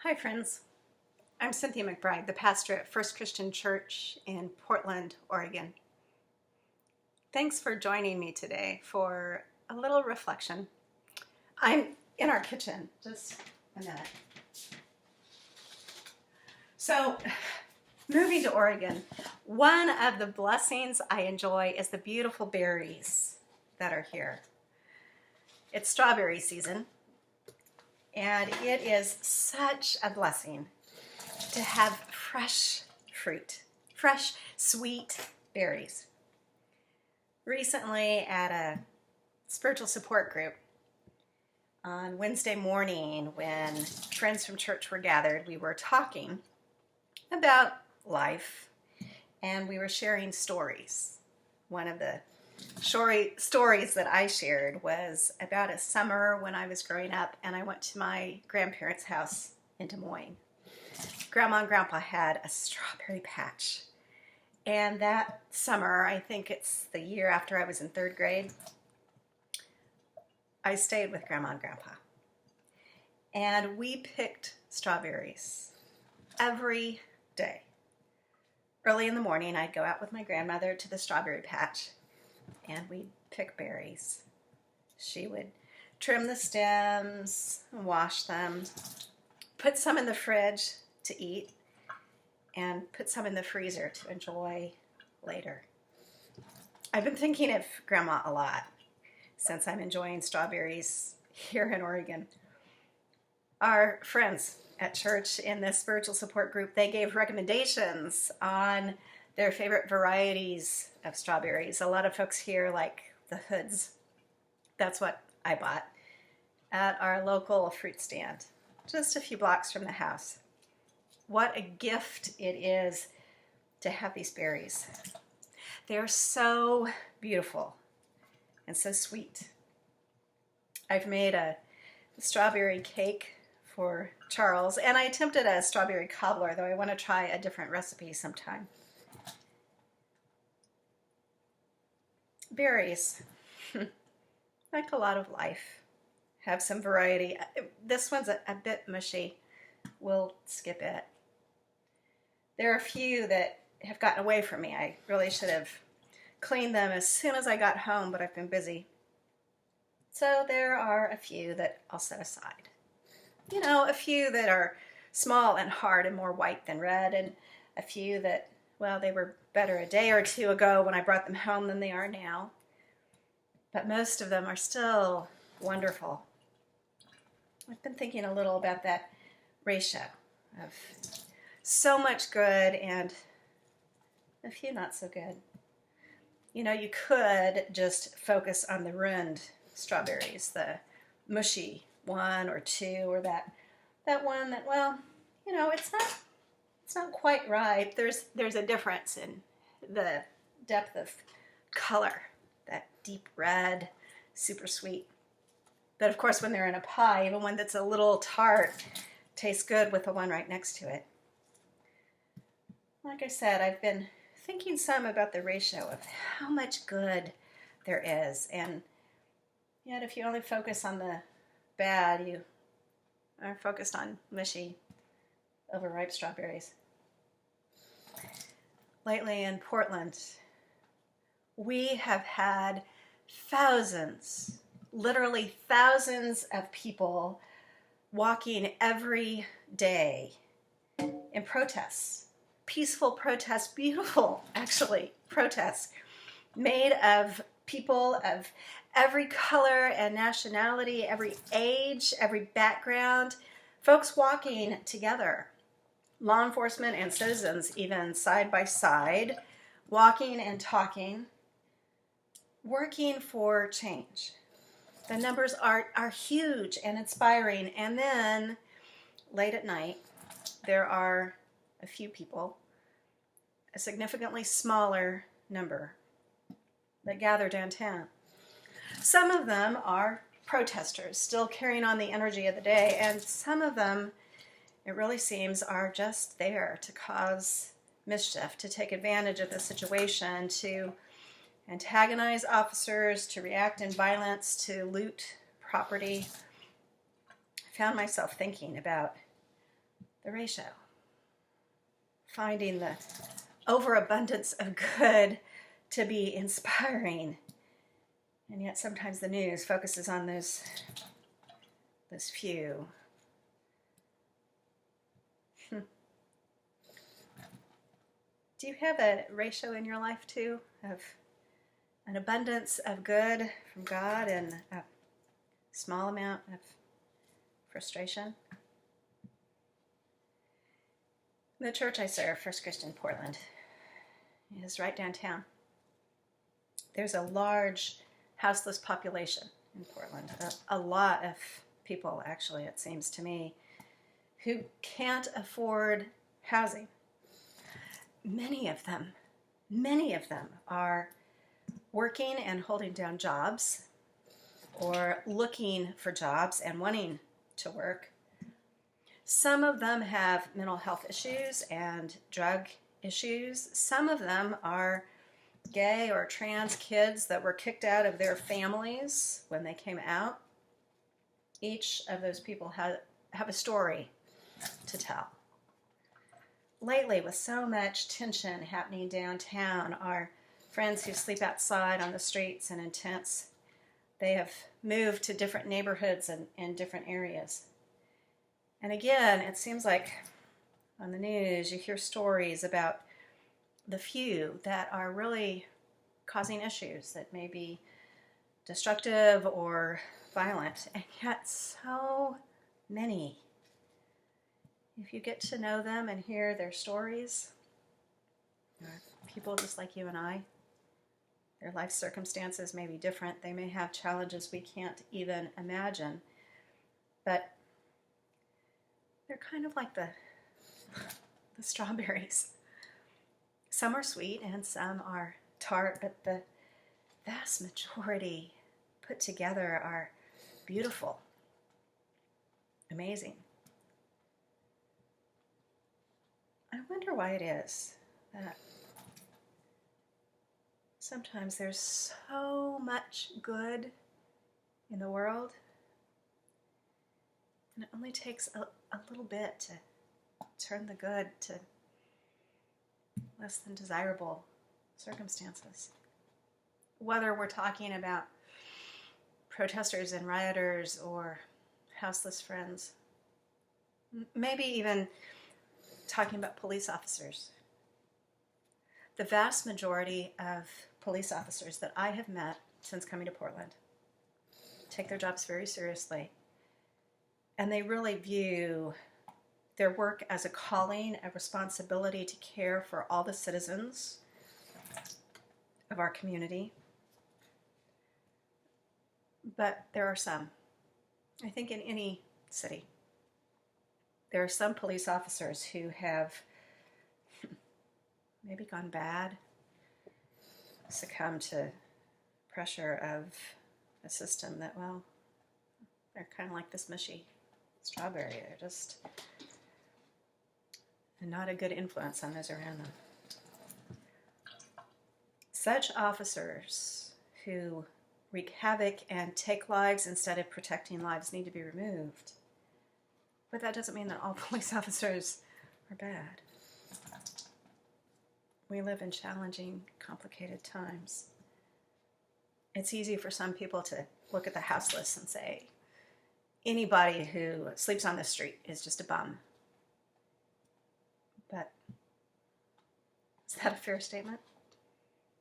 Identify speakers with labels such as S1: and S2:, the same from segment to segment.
S1: Hi friends, I'm Cynthia McBride, the pastor at First Christian Church in Portland, Oregon. Thanks for joining me today for a little reflection. I'm in our kitchen, just a minute. So, moving to Oregon, one of the blessings I enjoy is the beautiful berries that are here. It's strawberry season. And it is such a blessing to have fresh fruit, fresh, sweet berries. Recently at a spiritual support group on Wednesday morning when friends from church were gathered, we were talking about life and we were sharing stories. One of the stories that I shared was about a summer when I was growing up and I went to my grandparents' house in Des Moines. Grandma and Grandpa had a strawberry patch. And that summer, I think it's the year after I was in third grade, I stayed with Grandma and Grandpa. And we picked strawberries every day. Early in the morning, I'd go out with my grandmother to the strawberry patch and we'd pick berries. She would trim the stems, wash them, put some in the fridge to eat, and put some in the freezer to enjoy later. I've been thinking of Grandma a lot since I'm enjoying strawberries here in Oregon. Our friends at church in this spiritual support group, they gave recommendations on their favorite varieties of strawberries. A lot of folks here like the hoods. That's what I bought at our local fruit stand, just a few blocks from the house. What a gift it is to have these berries. They're so beautiful and so sweet. I've made a strawberry cake for Charles, and I attempted a strawberry cobbler, though I want to try a different recipe sometime. Berries, like a lot of life, have some variety. This one's a bit mushy. We'll skip it. There are a few that have gotten away from me. I really should have cleaned them as soon as I got home, but I've been busy. So there are a few that I'll set aside. You know, a few that are small and hard and more white than red, and a few that, well, they were better a day or two ago when I brought them home than they are now. But most of them are still wonderful. I've been thinking a little about that ratio of so much good and a few not so good. You know, you could just focus on the ruined strawberries, the mushy one or two, or that one that, well, you know, it's not quite ripe. There's a difference in the depth of color, that deep red, super sweet. But of course, when they're in a pie, even one that's a little tart tastes good with the one right next to it. Like I said, I've been thinking some about the ratio of how much good there is, and yet if you only focus on the bad, you are focused on mushy, overripe strawberries. Lately in Portland, we have had thousands, literally thousands of people walking every day in protests, peaceful protests, beautiful, actually, protests made of people of every color and nationality, every age, every background, folks walking together, law enforcement and citizens even side by side, walking and talking, working for change. The numbers are huge and inspiring. And then late at night, there are a few people, a significantly smaller number, that gather downtown. Some of them are protesters, still carrying on the energy of the day, and some of them, it really seems, are just there to cause mischief, to take advantage of the situation, to antagonize officers, to react in violence, to loot property. I found myself thinking about the ratio. Finding the overabundance of good to be inspiring. And yet sometimes the news focuses on those few. Do you have a ratio in your life too of an abundance of good from God and a small amount of frustration? The church I serve, First Christian Portland, is right downtown. There's a large houseless population in Portland. A lot of people, actually, it seems to me, who can't afford housing. Many of them are working and holding down jobs or looking for jobs and wanting to work. Some of them have mental health issues and drug issues. Some of them are gay or trans kids that were kicked out of their families when they came out. Each of those people have a story to tell. Lately, with so much tension happening downtown, our friends who sleep outside on the streets and in tents, they have moved to different neighborhoods and different areas. And again, it seems like on the news you hear stories about the few that are really causing issues that may be destructive or violent, and yet so many. If you get to know them and hear their stories, people just like you and I, their life circumstances may be different. They may have challenges we can't even imagine, but they're kind of like the strawberries. Some are sweet and some are tart, but the vast majority put together are beautiful, amazing. I wonder why it is that sometimes there's so much good in the world, and it only takes a little bit to turn the good to less than desirable circumstances. Whether we're talking about protesters and rioters or houseless friends, maybe even talking about police officers. The vast majority of police officers that I have met since coming to Portland take their jobs very seriously, and they really view their work as a calling, a responsibility to care for all the citizens of our community. But there are some, I think in any city, there are some police officers who have maybe gone bad, succumbed to pressure of a system that, well, they're kind of like this mushy strawberry. They're just not a good influence on those around them. Such officers who wreak havoc and take lives instead of protecting lives need to be removed. But that doesn't mean that all police officers are bad. We live in challenging, complicated times. It's easy for some people to look at the houseless and say, anybody who sleeps on the street is just a bum. But is that a fair statement?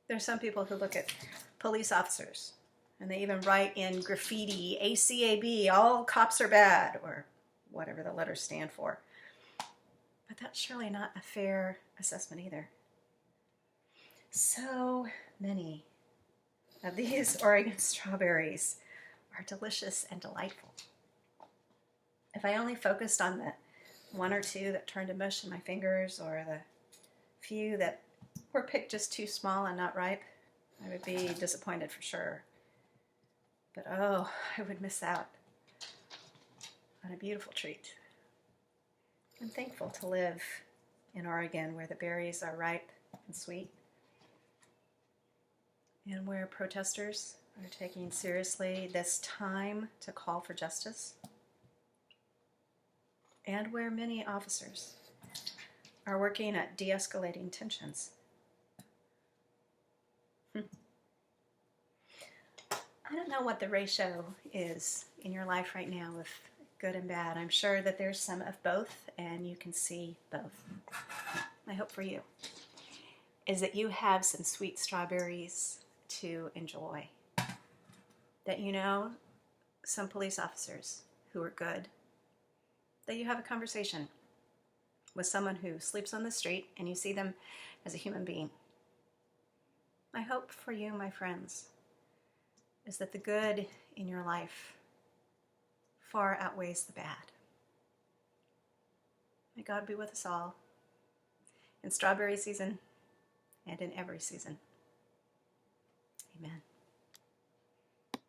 S1: There are some people who look at police officers and they even write in graffiti, ACAB, all cops are bad, or whatever the letters stand for. But that's surely not a fair assessment either. So many of these Oregon strawberries are delicious and delightful. If I only focused on the one or two that turned to mush in my fingers, or the few that were picked just too small and not ripe, I would be disappointed for sure. But oh, I would miss out on a beautiful treat. I'm thankful to live in Oregon, where the berries are ripe and sweet, and where protesters are taking seriously this time to call for justice. and where many officers are working at de-escalating tensions. I don't know what the ratio is in your life right now of good and bad. I'm sure that there's some of both, and you can see both. My hope for you is that you have some sweet strawberries to enjoy. That you know some police officers who are good. That you have a conversation with someone who sleeps on the street and you see them as a human being. My hope for you, my friends, is that the good in your life far outweighs the bad. May God be with us all in strawberry season and in every season. Amen.